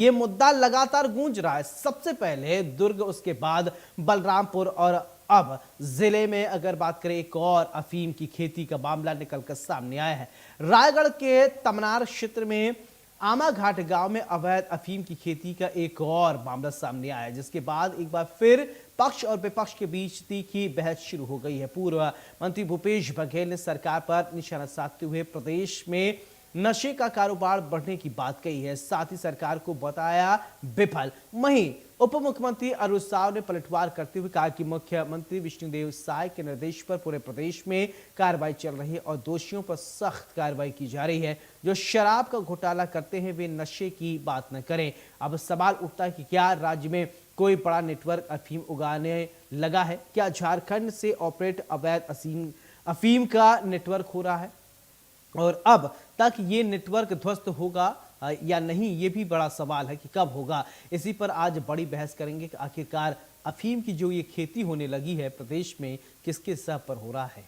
ये मुद्दा लगातार गूंज रहा है। सबसे पहले दुर्ग, उसके बाद बलरामपुर और अब जिले में अगर बात करें एक और अफीम की खेती का मामला निकलकर सामने आया है। रायगढ़ के तमनार क्षेत्र में आमाघाट गांव में अवैध अफीम की खेती का एक और मामला सामने आया है, जिसके बाद एक बार फिर पक्ष और विपक्ष के बीच तीखी बहस शुरू हो गई है। पूर्व मंत्री भूपेश बघेल ने सरकार पर निशाना साधते हुए प्रदेश में नशे का कारोबार बढ़ने की बात कही है, साथ ही सरकार को बताया विफल। वहीं उप मुख्यमंत्री अरुण साव ने पलटवार करते हुए कहा कि मुख्यमंत्री विष्णुदेव साय के निर्देश पर पूरे प्रदेश में कार्रवाई चल रही है और दोषियों पर सख्त कार्रवाई की जा रही है। जो शराब का घोटाला करते हैं वे नशे की बात न करें। अब सवाल उठता है कि क्या राज्य में कोई बड़ा नेटवर्क अफीम उगाने लगा है? क्या झारखंड से ऑपरेट अवैध अफीम का नेटवर्क हो रहा है और अब तक ये नेटवर्क ध्वस्त होगा या नहीं, ये भी बड़ा सवाल है कि कब होगा। इसी पर आज बड़ी बहस करेंगे कि आखिरकार अफीम की जो ये खेती होने लगी है प्रदेश में किसके सह पर हो रहा है।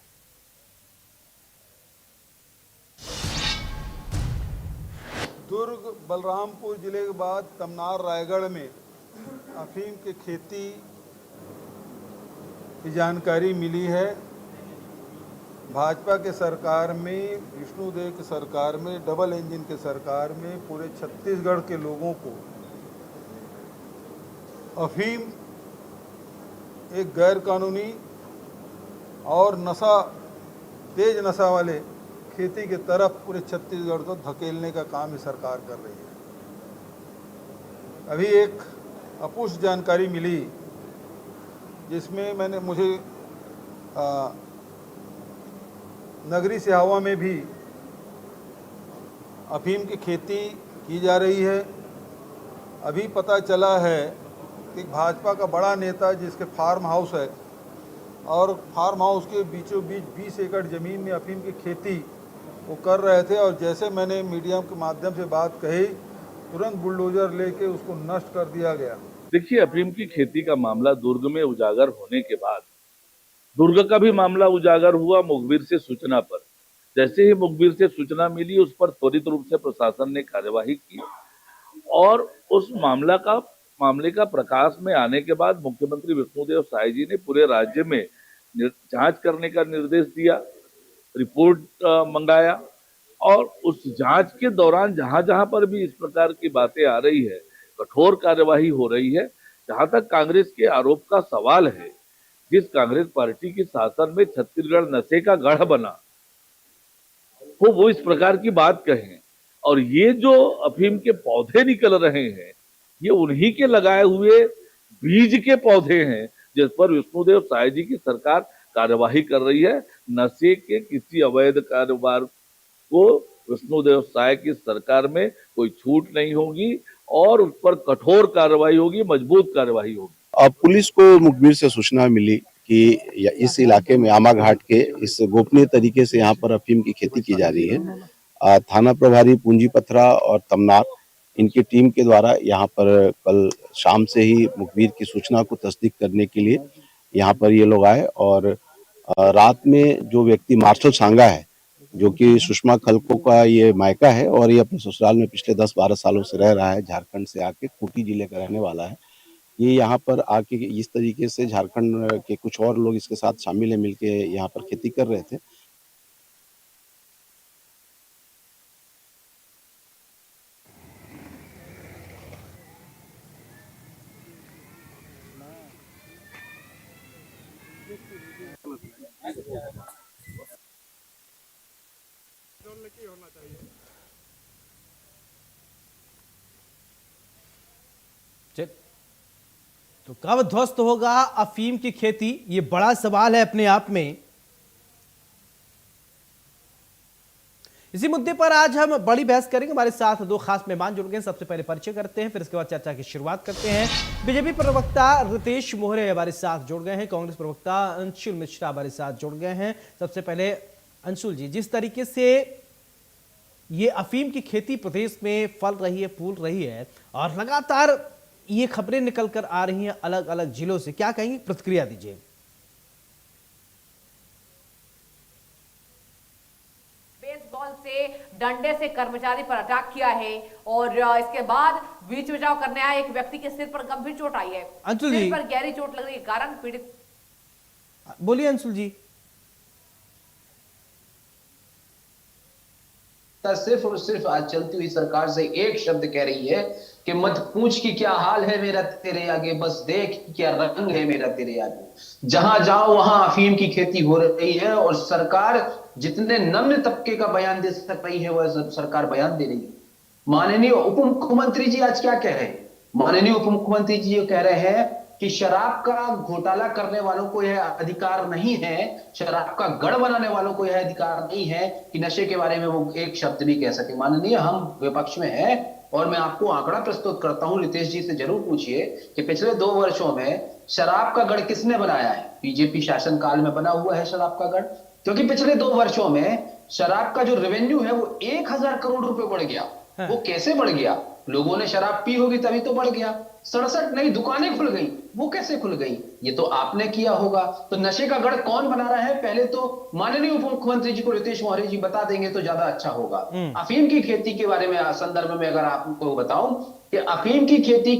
दुर्ग बलरामपुर जिले के बाद तमनार रायगढ़ में अफीम की खेती की जानकारी मिली है। भाजपा के सरकार में, विष्णुदेव की सरकार में, डबल इंजन के सरकार में पूरे छत्तीसगढ़ के लोगों को अफीम एक गैर कानूनी और तेज नशा वाले खेती की तरफ पूरे छत्तीसगढ़ को धकेलने का काम ये सरकार कर रही है। अभी एक अपुष्ट जानकारी मिली जिसमें मुझे नगरी सिहावा में भी अफीम की खेती की जा रही है। अभी पता चला है कि भाजपा का बड़ा नेता जिसके फार्म हाउस है और फार्म हाउस के बीचों बीच 20 एकड़ ज़मीन में अफीम की खेती वो कर रहे थे और जैसे मैंने मीडिया के माध्यम से बात कही, तुरंत बुलडोजर लेके उसको नष्ट कर दिया गया। देखिए, अफीम की खेती का मामला दुर्ग में उजागर होने के बाद दुर्ग का भी मामला उजागर हुआ मुखबिर से सूचना पर। जैसे ही मुखबिर से सूचना मिली, उस पर त्वरित रूप से प्रशासन ने कार्यवाही की और उस मामले का प्रकाश में आने के बाद मुख्यमंत्री विष्णुदेव साय जी ने पूरे राज्य में जांच करने का निर्देश दिया, रिपोर्ट मंगाया और उस जांच के दौरान जहां जहां पर भी इस प्रकार की बातें आ रही है, कठोर कार्यवाही हो रही है। जहां तक कांग्रेस के आरोप का सवाल है, जिस कांग्रेस पार्टी के शासन में छत्तीसगढ़ नशे का गढ़ बना वो इस प्रकार की बात कहें और ये जो अफीम के पौधे निकल रहे हैं ये उन्हीं के लगाए हुए बीज के पौधे हैं, जिस पर विष्णुदेव साय जी की सरकार कार्यवाही कर रही है। नशे के किसी अवैध कारोबार को विष्णुदेव साय की सरकार में कोई छूट नहीं होगी और उस पर कठोर कार्रवाई होगी, मजबूत कार्रवाई होगी। अब पुलिस को मुखबिर से सूचना मिली कि इस इलाके में आमाघाट के इस गोपनीय तरीके से यहाँ पर अफीम की खेती की जा रही है। थाना प्रभारी पूंजी पथरा और तमनार इनकी टीम के द्वारा यहाँ पर कल शाम से ही मुखबिर की सूचना को तस्दीक करने के लिए यहाँ पर ये लोग आए और रात में जो व्यक्ति मार्शल सांगा है, जो कि सुषमा खलको का ये मायका है और ये अपने ससुराल में पिछले 10-12 सालों से रह रहा है, झारखंड से आके खूंटी जिले का रहने वाला है। ये यहाँ पर आके इस तरीके से झारखंड के कुछ और लोग इसके साथ शामिल है, मिलके यहाँ पर खेती कर रहे थे। तो कब ध्वस्त होगा अफीम की खेती, ये बड़ा सवाल है अपने आप में। इसी मुद्दे पर आज हम बड़ी बहस करेंगे। हमारे साथ दो खास मेहमान जुड़ गए हैं। सबसे पहले परिचय करते हैं, फिर इसके बाद चर्चा की शुरुआत करते हैं। बीजेपी प्रवक्ता रितेश मोहरे हमारे साथ जुड़ गए हैं, कांग्रेस प्रवक्ता अंशुल मिश्रा हमारे साथ जुड़ गए हैं। सबसे पहले अंशुल जी, जिस तरीके से ये अफीम की खेती प्रदेश में फल रही है, फूल रही है और लगातार ये खबरें निकल कर आ रही हैं अलग अलग जिलों से, क्या कहेंगे, प्रतिक्रिया दीजिए। बेसबॉल से डंडे से कर्मचारी पर अटैक किया है और इसके बाद बीच बचाव करने आए एक व्यक्ति के सिर पर गंभीर चोट आई है। अंशुल जी। सिर पर गहरी चोट लगने के कारण पीड़ित। बोलिए अंशुल जी। सिर्फ और सिर्फ आज चलती हुई सरकार से एक शब्द कह रही है कि मत पूछ कि क्या हाल है मेरा तेरे आगे, बस देख कि क्या रंग है मेरा तेरे आगे। जहां जाओ वहां अफीम की खेती हो रही है और सरकार जितने नम्र तबके का बयान दे सक रही है वह सरकार बयान दे रही है। माननीय उप मुख्यमंत्री जी आज क्या कह रहे हैं? माननीय उप मुख्यमंत्री जी ये कह रहे हैं कि शराब का घोटाला करने वालों को यह अधिकार नहीं है, शराब का गढ़ बनाने वालों को यह अधिकार नहीं है कि नशे के बारे में वो एक शब्द भी कह सके। माननीय, हम विपक्ष में हैं और मैं आपको आंकड़ा प्रस्तुत करता हूं, रितेश जी से जरूर पूछिए कि पिछले 2 वर्षों में शराब का गढ़ किसने बनाया है? बीजेपी शासनकाल में बना हुआ है शराब का गढ़, क्योंकि पिछले 2 वर्षों में शराब का जो रेवेन्यू है वो 1000 करोड़ रुपए बढ़ गया। वो कैसे बढ़ गया? लोगों ने शराब पी होगी तभी तो बढ़ गया। 67 नई दुकानें खुल गई, वो कैसे खुल गई? ये तो आपने किया होगा। तो नशे का गढ़ कौन बना रहा है? पहले तो माननीय उप मुख्यमंत्री जी को रितेश मौर्य जी बता देंगे तो ज्यादा अच्छा होगा। अफीम की खेती के बारे में संदर्भ में अगर आपको बताऊं कि अफीम की खेती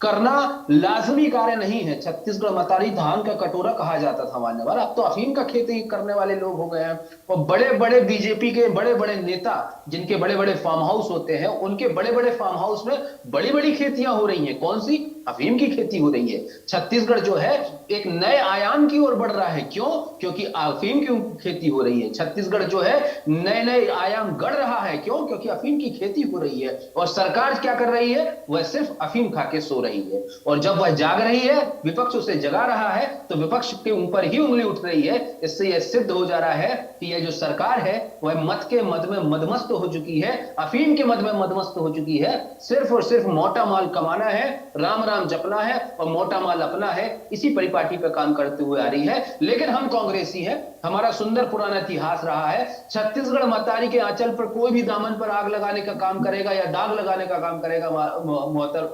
करना लाजमी कार्य नहीं है। छत्तीसगढ़ मतारी धान का कटोरा कहा जाता था मान्यवर, अब तो अफीम का खेती करने वाले लोग हो गए हैं। और बड़े बड़े बीजेपी के बड़े बड़े नेता जिनके बड़े बड़े फार्म हाउस होते हैं, उनके बड़े बड़े फार्म हाउस में बड़ी बड़ी खेतियां हो रही हैं। कौन सी? अफीम की खेती हो रही है। छत्तीसगढ़ जो है एक नए आयाम की ओर बढ़ रहा है। क्यों? क्योंकि अफीम की खेती हो रही है। छत्तीसगढ़ जो है नए नए आयाम गढ़ रहा है। क्यों? क्योंकि अफीम की खेती हो रही है। और सरकार क्या कर रही है? वह सिर्फ अफीम खा के सो रही है। और जब वह जाग रही है, विपक्ष उसे जगा रहा है, तो विपक्ष के ऊपर ही उंगली उठ रही है। इससे यह सिद्ध हो जा रहा है कि यह जो सरकार है वह मद के मद में मदमस्त हो चुकी है, अफीम के मद में मदमस्त हो चुकी है। सिर्फ और सिर्फ मोटा माल कमाना है, राम राम जपना है और मोटा माल अपना है, इसी परिपाटी पर काम करते हुए आ रही है। लेकिन हम कांग्रेसी हैं, हमारा सुंदर पुराना इतिहास रहा है। छत्तीसगढ़ मतारी के आंचल पर कोई भी दामन पर आग लगाने का काम करेगा या दाग लगाने का काम करेगा मोहतर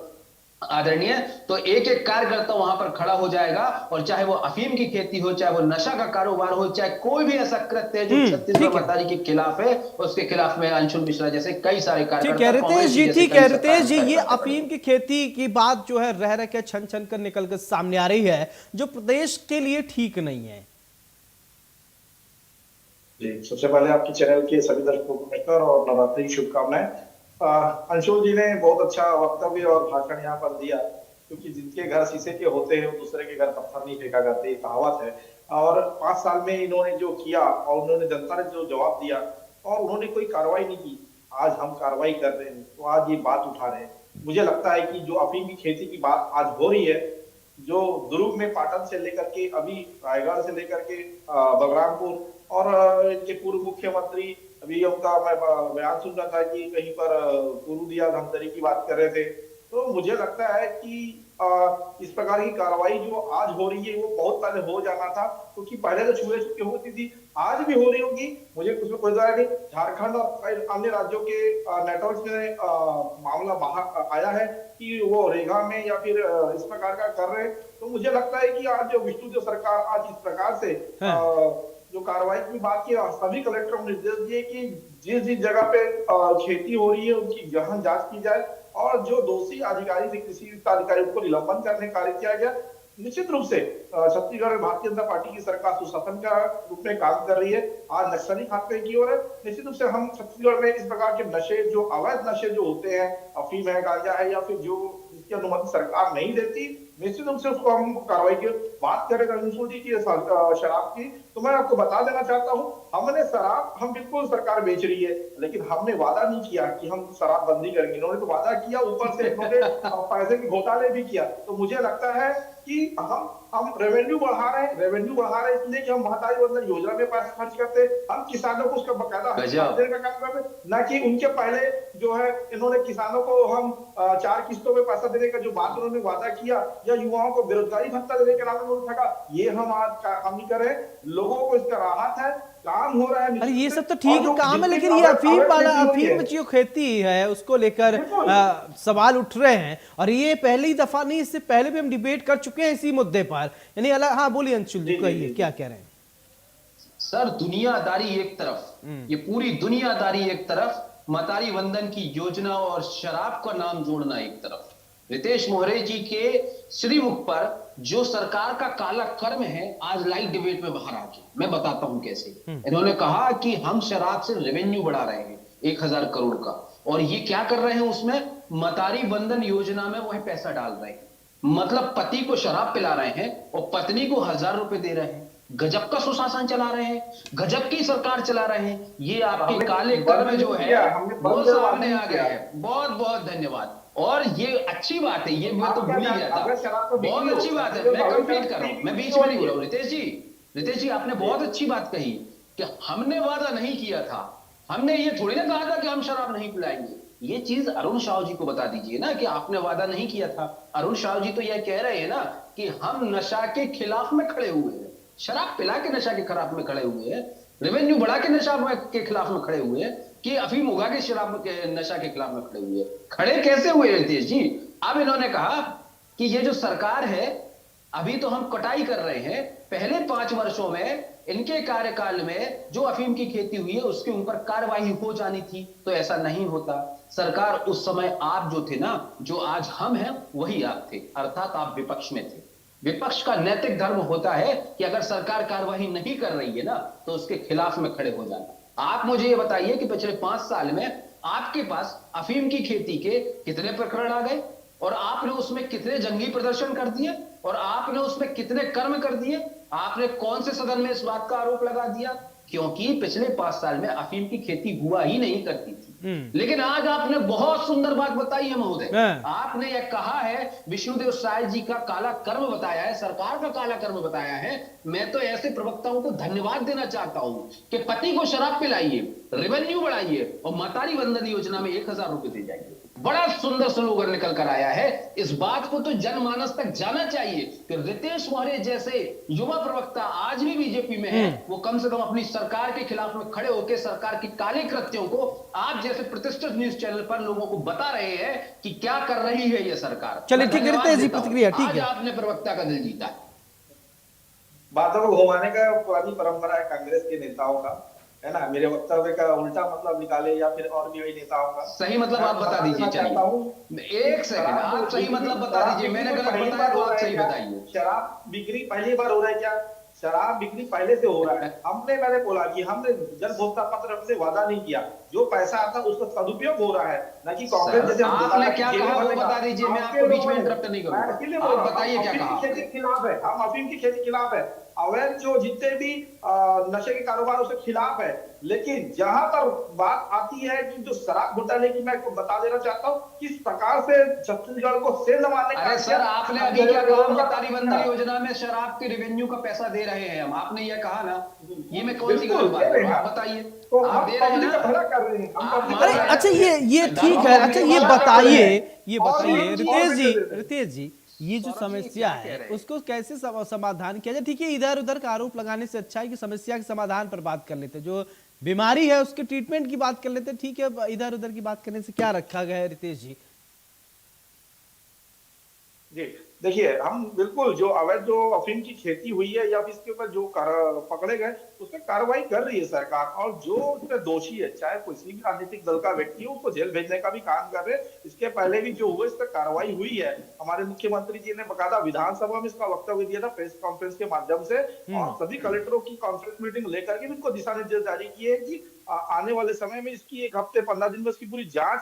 आदरणीय, तो एक एक कार्यकर्ता वहां पर खड़ा हो जाएगा। और चाहे वो अफीम की खेती हो, चाहे वो नशा का कारोबार हो, चाहे कोई भी ऐसा कृत्य है जो छत्तीसगढ़ मतारी के खिलाफ है, उसके खिलाफ में अंशुल मिश्रा जैसे कई सारे कार्यकर्ता। ठीक है रितेश जी, ये अफीम की खेती की बात जो है रह के छन छन कर निकल कर सामने आ रही है, जो प्रदेश के लिए ठीक नहीं है। जी, सबसे पहले आपके चैनल के सभी दर्शकों को नमस्कार और नवरात्रि की शुभकामनाएं। अंशुल जी ने बहुत अच्छा वक्तव्य और भाषण यहाँ पर दिया, क्योंकि जिनके घर शीशे के होते हैं वो दूसरे के घर पत्थर नहीं फेंका करते, ये कहावत है। और 5 साल में इन्होंने जो किया और उन्होंने जनता ने जो जवाब दिया और उन्होंने कोई कार्रवाई नहीं की, आज हम कार्रवाई कर रहे हैं तो आज ये बात उठा रहे हैं। मुझे लगता है कि जो अफीम की खेती की बात आज हो रही है, जो दुर्ग में पाटन से लेकर के अभी रायगढ़ से लेकर के बलरामपुर और इनके पूर्व मुख्यमंत्री, अभी उनका मैं बयान सुन रहा था कि कहीं पर पुरुदिया धमतरी की बात कर रहे थे। तो मुझे लगता है कि इस प्रकार की कार्रवाई जो आज हो रही है वो बहुत पहले हो जाना था, क्योंकि पहले तो छुए छुपके होती थी, आज भी हो रही होगी। मुझे उसमें कोई राय नहीं। झारखंड और अन्य राज्यों के नेटवर्क में मामला बाहर आया है कि वो रेगा में या फिर इस प्रकार का कर रहे हैं। तो मुझे लगता है कि आज जो विष्णुदेव सरकार आज इस प्रकार से जो कार्रवाई की बात की, सभी कलेक्टरों को निर्देश दिए कि जिस जिस जगह पे खेती हो रही है उनकी गहन जांच की जाए और जो दोषी अधिकारी थे कृषि अधिकारी उनको निलंबन करने का कार्य किया गया। निश्चित रूप से छत्तीसगढ़ में भारतीय जनता पार्टी की सरकार सुशासन का रूप में काम कर रही है, आज नक्सली खाते की ओर है। निश्चित रूप से हम छत्तीसगढ़ में इस प्रकार के नशे, जो अवैध नशे जो होते हैं, अफीम है, गांजा है, या फिर जो जिसकी अनुमति सरकार नहीं देती, निश्चित रूप से उसको हम कार्रवाई की बात करें। अंशुल जी की शराब की, तो मैं आपको बता देना चाहता हूं, हमने शराब, हम बिल्कुल सरकार बेच रही है, लेकिन हमने वादा नहीं किया कि हम शराब बंदी करेंगे। इन्होंने तो वादा किया, ऊपर से इन्होंने पैसे के घोटाले भी किया। तो मुझे लगता है कि हम रेवेन्यू बढ़ा रहे हैं इसलिए कि हम महादाई बंधन योजना में पैसा खर्च करते हैं, हम किसानों को उसका बकायदा देने का काम करते हैं, न कि उनके पहले जो है इन्होंने किसानों को हम 4 किस्तों में पैसा देने का जो बात उन्होंने वादा किया, या युवाओं को बेरोजगारी भत्ता देने के नाम में उन्होंने ठगा, ये हम आज हम नहीं कर रहे। लोगों को इसका राहत है, काम हो रहा है। अरे ये सब तो ठीक काम है, लेकिन ये अफीम जो खेती है उसको लेकर सवाल उठ रहे हैं, और ये पहली दफा नहीं, इससे पहले भी हम डिबेट कर चुके हैं इसी मुद्दे पर, यानी अलग। हाँ बोलिए अंशुल जी, कहिए क्या कह रहे हैं। सर, दुनियादारी एक तरफ, ये पूरी दुनियादारी एक तरफ, मतारी वंदन की योजना और शराब का नाम जोड़ना एक तरफ, रितेश मोहरे जी के श्रीमुख पर जो सरकार का काला कर्म है आज लाइव डिबेट में बाहर आ गया। मैं बताता हूं कैसे। इन्होंने कहा कि हम शराब से रेवेन्यू बढ़ा रहे हैं 1000 करोड़ का, और ये क्या कर रहे हैं उसमें, मतारी बंधन योजना में वही पैसा डाल रहे हैं। मतलब पति को शराब पिला रहे हैं और पत्नी को 1000 रुपए दे रहे हैं। गजब का सुशासन चला रहे हैं, गजब की सरकार चला रहे हैं। ये आपके काले कर्म जो है वो सामने आ गया है। बहुत बहुत धन्यवाद। और ये अच्छी बात है, ये मैं तो भूल ही गया था, बहुत अच्छी बात है। मैं कंप्लीट कर रहा हूं, मैं बीच में नहीं बोल रहा हूं। रितेश जी आपने बहुत अच्छी बात कही कि हमने वादा नहीं किया था, हमने ये थोड़ी ना कहा था कि हम शराब नहीं पिलाएंगे। ये चीज अरुण साहू जी को बता दीजिए ना कि आपने वादा नहीं किया था। अरुण साहू जी तो यह कह रहे हैं ना कि हम नशा के खिलाफ में खड़े हुए हैं, शराब पिला के नशा के खिलाफ में खड़े हुए हैं, रेवेन्यू बढ़ा के नशा के खिलाफ में खड़े हुए हैं, कि अफीम उगा के शराब के नशा के खिलाफ में खड़े हुए। खड़े कैसे हुए रितेश जी? अब इन्होंने कहा कि ये जो सरकार है अभी तो हम कटाई कर रहे हैं, पहले 5 वर्षों में इनके कार्यकाल में जो अफीम की खेती हुई है उसके ऊपर कार्रवाई हो जानी थी, तो ऐसा नहीं होता। सरकार उस समय आप जो थे ना, जो आज हम हैं वही आप थे, अर्थात आप विपक्ष में थे। विपक्ष का नैतिक धर्म होता है कि अगर सरकार कार्रवाई नहीं कर रही है ना तो उसके खिलाफ में खड़े हो जाना। आप मुझे ये बताइए कि पिछले 5 साल में आपके पास अफीम की खेती के कितने प्रकरण आ गए, और आपने उसमें कितने जंगी प्रदर्शन कर दिए, और आपने उसमें कितने कर्म कर दिए? आपने कौन से सदन में इस बात का आरोप लगा दिया? क्योंकि पिछले 5 साल में अफीम की खेती हुआ ही नहीं करती थी। लेकिन आज आपने बहुत सुंदर बात बताई है महोदय। आपने यह कहा है, विष्णुदेव साय जी का काला कर्म बताया है, सरकार का काला कर्म बताया है। मैं तो ऐसे प्रवक्ताओं को धन्यवाद देना चाहता हूं कि पति को शराब पिलाइए, रेवेन्यू बढ़ाइए और मतारी वंदन योजना में 1000 रुपए दे जाइए। बड़ा सुंदर स्लोगन निकल कर आया है। इस बात को तो जनमानस तक जाना चाहिए कि रितेश मोहरे जैसे युवा प्रवक्ता आज भी बीजेपी में है, वो कम से कम अपनी सरकार के खिलाफ में खड़े होकर सरकार के काले कृत्यों को आप जैसे प्रतिष्ठित न्यूज चैनल पर लोगों को बता रहे हैं कि क्या कर रही है ये सरकार। चलिए ठीक है रितेश जी, प्रतिक्रिया ठीक आज है। आपने प्रवक्ता का दिल जीता है। बातों को घुमाने का पुरानी परंपरा है कांग्रेस के नेताओं का, है ना। मेरे वक्तव्य का उल्टा मतलब निकाले या फिर और भी वही नेताओं का सही मतलब आप बता दीजिए। चलिए एक सेकंड, आप सही मतलब बता दीजिए। मैंने गलत बताया तो आप सही बताइए। शराब बिक्री पहली बार हो रहा है क्या? शराब बिक्री पहले से हो रहा है। मैंने बोला कि हमने जन भोक्ता पत्र से वादा नहीं किया, जो पैसा आता उसका सदुपयोग हो रहा है, ना कि कांग्रेस जैसे आपने क्या कहा वो बता दीजिए, मैं आपको बीच में इंटरप्ट नहीं करूंगा। आप बताइए क्या कहा। खेती के खिलाफ है, हम अफीम की खेती के खिलाफ है, अवैध जो जितने भी नशे के कारोबार उसके खिलाफ है। लेकिन जहां पर बात आती है कि जो शराब घोटाले की, मैं आपको बता देना चाहता हूँ किस प्रकार से छत्तीसगढ़ को सेंध मारने का। अरे सर आपने अभी क्या कहा, मतारी बंधन योजना में शराब के रेवेन्यू का पैसा दे रहे हैं हम, आपने ये कहा ना, ये मैं कौन सी गलत बात है? आप बताइए। तो आप दे रहे हैं ना, भला कर रहे हैं। अरे अच्छा ये ठीक है। अच्छा ये बताइए रितेश जी ये जो समस्या है उसको कैसे समाधान किया जाए? ठीक है, इधर उधर का आरोप लगाने से अच्छा है कि समस्या के समाधान पर बात कर लेते, जो बीमारी है उसके ट्रीटमेंट की बात कर लेते। ठीक है, इधर उधर की बात करने से क्या रखा गया है रितेश जी? जी देखिए, हम बिल्कुल जो अवैध जो अफीम की खेती हुई है या फिर इसके ऊपर जो पकड़े गए उस पर कार्रवाई कर रही है सरकार, और जो उसमें दोषी है चाहे किसी भी राजनीतिक दल का व्यक्ति हो उसको जेल भेजने का भी काम कर रहे हैं। इसके पहले भी जो हुआ इस पर कार्रवाई हुई है। हमारे मुख्यमंत्री जी ने बकायदा विधानसभा में इसका वक्तव्य दिया था प्रेस कॉन्फ्रेंस के माध्यम से, और सभी कलेक्टरों की कॉन्फ्रेंस मीटिंग लेकर के उनको दिशा निर्देश जारी किए कि आने वाले समय में इसकी 1 हफ्ते 15 दिन में इसकी पूरी जांच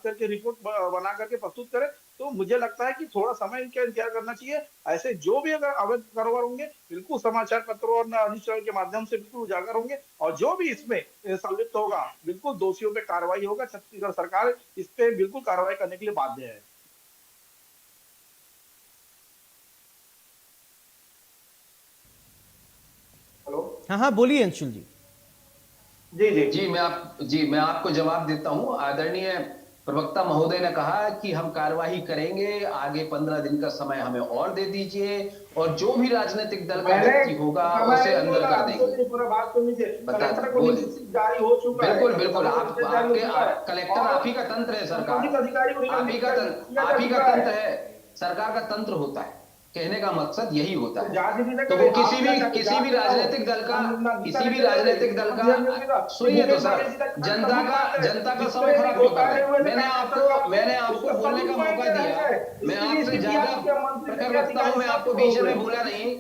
करके रिपोर्ट बना करके प्रस्तुत करें। तो मुझे लगता है कि थोड़ा समय इनका इंतजार करना चाहिए। ऐसे जो भी अगर अवैध कारोबार होंगे बिल्कुल समाचार पत्रों और न्यूज़ के माध्यम से बिल्कुल उजागर होंगे, और जो भी इसमें संलिप्त होगा बिल्कुल दोषियों पे कार्रवाई होगा। छत्तीसगढ़ सरकार इस पे बिल्कुल कार्रवाई करने के लिए बाध्य है। हेलो, हाँ बोलिए अंशुल जी। जी मैं आपको जवाब देता हूं। आदरणीय प्रवक्ता महोदय ने कहा कि हम कार्यवाही करेंगे, आगे 15 दिन का समय हमें और दे दीजिए, और जो भी राजनीतिक दल का व्यक्ति होगा उसे अंदर कर देंगे। बिल्कुल आपके कलेक्टर आप ही का तंत्र है, सरकार आप ही का तंत्र है, सरकार का तंत्र होता है। कहने का मकसद यही होता है। राजनीति तो वो किसी भी राजनीतिक दल का सुनिए तो सर, जनता का समय खराब क्यों कर रहे हैं? मैंने आपको बोलने का मौका दिया, मैं आपसे ज्यादा प्रखर रखता हूं, मैं आपको बीच में बोला नहीं।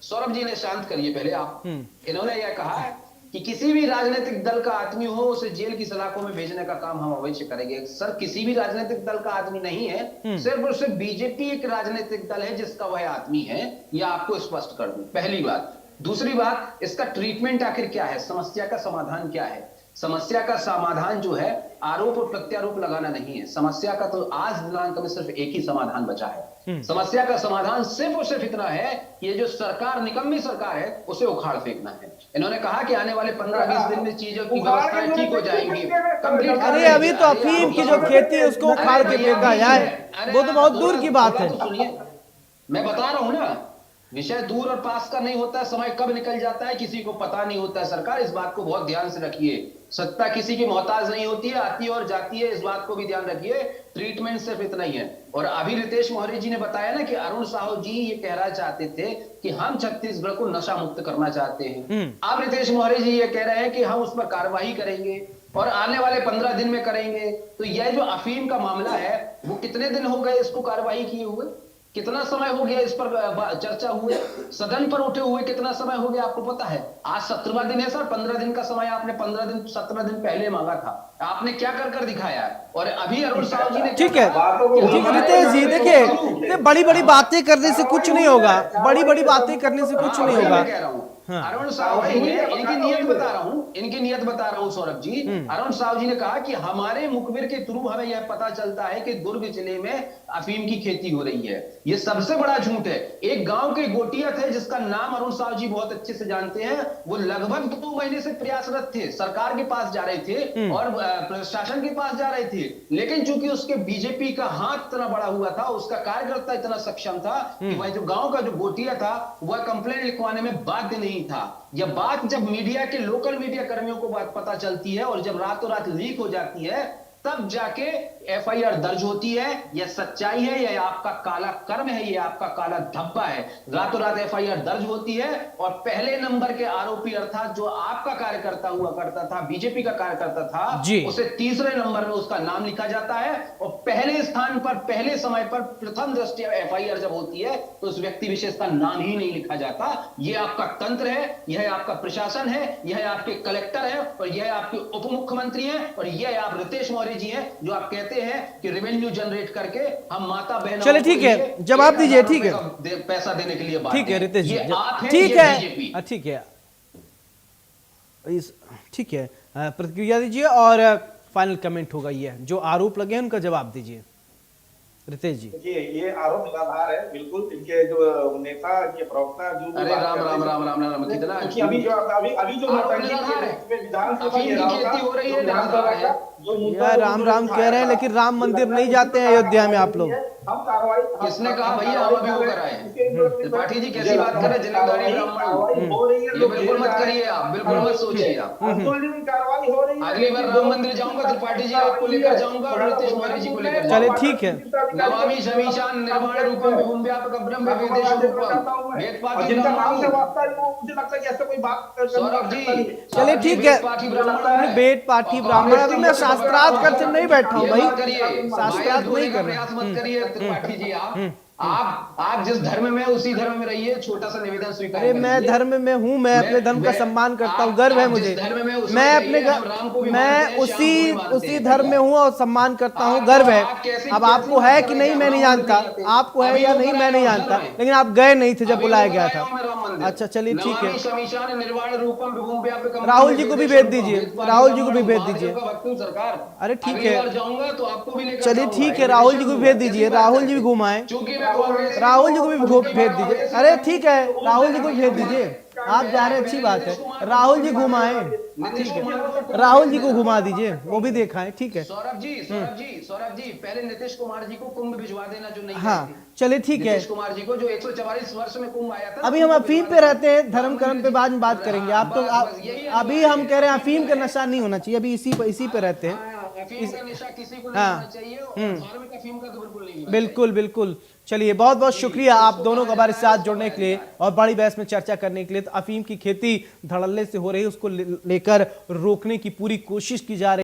सौरभ जी ने शांत करिए पहले आप। इन्होंने यह कहा है कि किसी भी राजनीतिक दल का आदमी हो उसे जेल की सलाखों में भेजने का काम हम अवश्य करेंगे। सर, किसी भी राजनीतिक दल का आदमी नहीं है, सिर्फ और सिर्फ बीजेपी एक राजनीतिक दल है जिसका वह आदमी है, यह आपको स्पष्ट कर दूं, पहली बात। दूसरी बात, इसका ट्रीटमेंट आखिर क्या है, समस्या का समाधान क्या है? समस्या का समाधान जो है आरोप और प्रत्यारोप लगाना नहीं है। समस्या का तो आज दिनांक में सिर्फ एक ही समाधान बचा है। समस्या का समाधान सिर्फ और सिर्फ इतना है कि ये जो सरकार, निकम्मी सरकार है, उसे उखाड़ फेंकना है। इन्होंने कहा कि आने वाले 15-20 दिन में चीजों की व्यवस्थाएं ठीक हो जाएंगी, कंप्लीट। अरे अभी तो अफीम की जो खेती है उसको उखाड़ के फेंका जाए, वो तो बहुत दूर की बात है। सुनिए, मैं बता रहा हूं ना, विषय दूर और पास का नहीं होता है, समय कब निकल जाता है किसी को पता नहीं होता है। सरकार, इस बात को बहुत ध्यान से रखिए। सत्ता किसी की मोहताज नहीं होती है, आती है और जाती है, इस बात को भी ध्यान रखिए। ट्रीटमेंट सिर्फ इतना ही है। और अभी रितेश मौर्य जी ने बताया ना कि अरुण साहू जी ये कहना चाहते थे कि हम छत्तीसगढ़ को नशा मुक्त करना चाहते हैं। अब रितेश मौर्य जी ये कह रहे हैं कि हम उस पर कार्रवाई करेंगे और आने वाले 15 दिन में करेंगे। तो यह जो अफीम का मामला है, वो कितने दिन हो गए इसको कार्रवाई किए हुए? कितना समय हो गया इस पर चर्चा हुए, सदन पर उठे हुए कितना समय हो गया आपको पता है? आज 17वां दिन है सर। 15 दिन का समय आपने 17 दिन पहले मांगा था, आपने क्या कर दिखाया? और अभी अरुण साहू जी ने ठीक है रितेश जी, देखिए बड़ी बड़ी बातें करने से कुछ नहीं होगा, बड़ी बड़ी बातें करने से कुछ नहीं होगा। कह रहा हूँ अरुण साहू जी ने, इनकी नियत बता रहा हूं सौरभ जी। अरुण साहू जी ने कहा कि हमारे मुखबिर के थ्रू हमें यह पता चलता है कि दुर्ग जिले में अफीम की खेती हो रही है। यह सबसे बड़ा झूठ है। एक गांव के गोटिया थे जिसका नाम अरुण साहू जी बहुत अच्छे से जानते हैं, वो लगभग 2 महीने से प्रयासरत थे, सरकार के पास जा रहे थे और प्रशासन के पास जा रहे थे, लेकिन चूंकि उसके बीजेपी का हाथ इतना बड़ा हुआ था, उसका कार्यकर्ता इतना सक्षम था कि वह जो गांव का जो गोटिया था वह कंप्लेंट लिखवाने में बाध्य नहीं था। यह बात जब मीडिया के, लोकल मीडिया कर्मियों को बात पता चलती है और जब रातों रात लीक हो जाती है, तब जाके एफआईआर दर्ज होती है। यह सच्चाई है, यह आपका काला कर्म है, यह आपका काला धब्बा है। रातों रात एफआईआर दर्ज होती है और पहले नंबर के आरोपी अर्थात जो आपका कार्यकर्ता हुआ करता था, बीजेपी का कार्यकर्ता था, उसे तीसरे नंबर में उसका नाम लिखा जाता है और पहले स्थान पर, पहले समय पर, प्रथम दृष्टया एफआईआर जब होती है तो उस व्यक्ति विशेष का नाम ही नहीं लिखा जाता। यह आपका तंत्र है, यह आपका प्रशासन है, यह आपके कलेक्टर है और यह आपके उप मुख्यमंत्री है और यह आप रितेश मौर्य जी हैं जो आप कहते हैं कि रेवेन्यू जनरेट करके हम माता बहनों, चले ठीक है, जवाब दीजिए। ठीक है, पैसा देने के लिए बात ठीक है रितेश जी, ठीक है, ठीक है, ठीक है, प्रतिक्रिया दीजिए और फाइनल कमेंट होगा। ये जो आरोप लगे हैं उनका जवाब दीजिए रितेश जी। देखिए, ये आरोप निराधार है बिल्कुल। इनके जो नेता, इनके प्रवक्ता जो, अरे राम कितना, क्योंकि अभी जो विधानसभा हो रही है, यार राम कह रहे हैं, लेकिन राम मंदिर नहीं जाते हैं अयोध्या में आप लोग। हम कार्रवाई, किसने कहा भैया हम अभी वो कराए? त्रिपाठी जी कैसी बात कर रहे हैं? जिम्मेदारी ब्राह्मण, ये बिल्कुल मत करिए आप, बिल्कुल मत सोचिए आप। कार्रवाई हो रही है। अगली बार राम मंदिर जाऊंगा, त्रिपाठी जी आपको लेकर जाऊंगा और रितेश मौर्य जी को लेकर चले ठीक है। नमामि शमीशान निर्माण रूपम विभुम व्यापकं ब्रह्म वेदेश रूपम वेदपाठी ब्राह्मण। मुझे लगता है कि ऐसा कोई बात, सौरभ जी चले ठीक है, वेद पाठी ब्राह्मण। अभी मैं शास्त्रार्थ करके नहीं बैठा हूँ भाई, शास्त्रार्थ नहीं कर प्रयास मत करिए त्रिपाठी जी। आप जिस धर्म में उसी धर्म में रहिए। छोटा सा निवेदन स्वीकार अरे मैं धर्म में हूँ, मैं अपने धर्म का सम्मान करता हूँ, गर्व है मुझे। मैं अपने मैं उसी धर्म में हूँ और सम्मान करता हूँ, गर्व है। अब आपको है कि नहीं मैं नहीं जानता, आपको है या नहीं मैं नहीं जानता, लेकिन आप गए नहीं थे जब बुलाया गया था। अच्छा चलिए ठीक है, राहुल जी को भी भेज दीजिए, राहुल जी को भी भेज दीजिए। अरे ठीक है, जाऊंगा तो आपको भी चलिए ठीक है, राहुल जी को भेज दीजिए, राहुल जी भी घुमाए, राहुल जी को भी भेज दीजिए। अरे ठीक है, राहुल जी को भेज दीजिए, आप जा रहे हैं अच्छी बात है, राहुल जी घुमाए, ठीक है, राहुल जी को घुमा दीजिए, वो भी देखा है, ठीक है। सौरभ जी पहले नीतीश कुमार जी को कुंभ भिजवा देना जो नहीं। हाँ चलिए ठीक है, नीतीश कुमार जी को जो 144 वर्ष में कुंभ आया था। अभी हम अफीम पे रहते हैं, धर्म कर्म पे बाद में बात करेंगे। आप तो अभी हम कह रहे हैं अफीम का नशा नहीं होना चाहिए, अभी इसी पे रहते हैं। अफीम का नशा किसी को नहीं हाँ। होना चाहिए और धार्मिक अफीम का तो बिल्कुल नहीं होना बिल्कुल बिल्कुल। चलिए बहुत बहुत शुक्रिया आप दोनों को हमारे साथ जुड़ने के लिए और बड़ी बहस में चर्चा करने के लिए। तो अफीम की खेती धड़ल्ले से हो रही है, उसको लेकर रोकने की पूरी कोशिश की जा रही है।